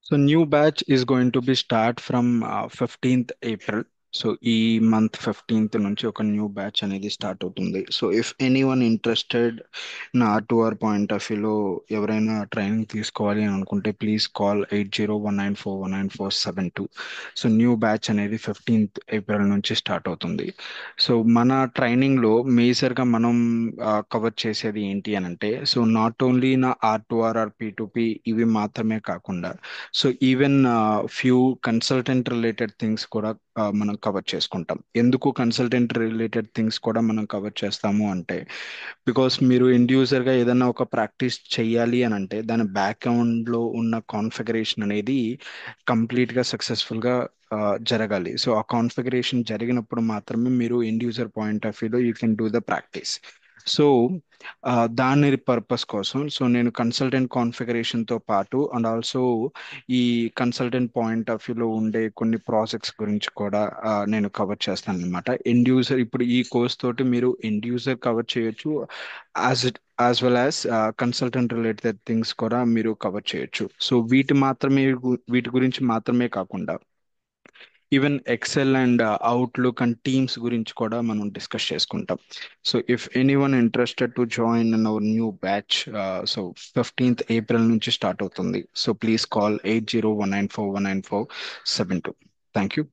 So new batch is going to be start from 15th April. So ఈ month 15th నుంచి ఒక new batch అనేది start అవుతుంది. So if any one interested నా R2R point of వ్యూలో ఎవరైనా training తీసుకోవాలి అని అనుకుంటే please call 8019419472. So new batch అనేది 15th ఏప్రిల్ నుంచి స్టార్ట్ అవుతుంది. సో మన ట్రైనింగ్లో మేజర్గా మనం కవర్ చేసేది ఏంటి అని అంటే, సో నాట్ ఓన్లీ నా R2R ఆర్ P2P ఇవి మాత్రమే కాకుండా so even few consultant related things కూడా మనం కవర్ చేసుకుంటాం. ఎందుకు కన్సల్టెంట్ రిలేటెడ్ థింగ్స్ కూడా మనం కవర్ చేస్తాము అంటే, బికాస్ మీరు ఎండ్ యూజర్గా ఏదైనా ఒక ప్రాక్టీస్ చేయాలి అని అంటే దాని బ్యాక్గ్రౌండ్లో ఉన్న కాన్ఫిగరేషన్ అనేది కంప్లీట్గా సక్సెస్ఫుల్గా జరగాలి. సో ఆ కాన్ఫిగరేషన్ జరిగినప్పుడు మాత్రమే మీరు ఎండ్ యూజర్ పాయింట్ ఆఫ్ వ్యూలో you can do the practice. So దాని పర్పస్ కోసం సో నేను కన్సల్టెంట్ కాన్ఫిగరేషన్తో పాటు అండ్ ఆల్సో ఈ కన్సల్టెంట్ పాయింట్ ఆఫ్ వ్యూలో ఉండే కొన్ని ప్రాజెక్ట్స్ గురించి కూడా నేను కవర్ చేస్తాను అనమాట. ఎండ్ యూజర్ ఇప్పుడు ఈ కోర్స్ తోటి మీరు ఎండ్ యూజర్ కవర్ చేయొచ్చు, as it as well as consultant related things కూడా మీరు కవర్ చేయొచ్చు. సో వీటి గురించి మాత్రమే కాకుండా even Excel and Outlook and Teams గురించి కూడా మనం డిస్కస్ చేసుకుంటాం. So if any one interested to join in our new batch, so 15th April నుంచి స్టార్ట్ అవుతుంది. So please call 8019419472. Thank you.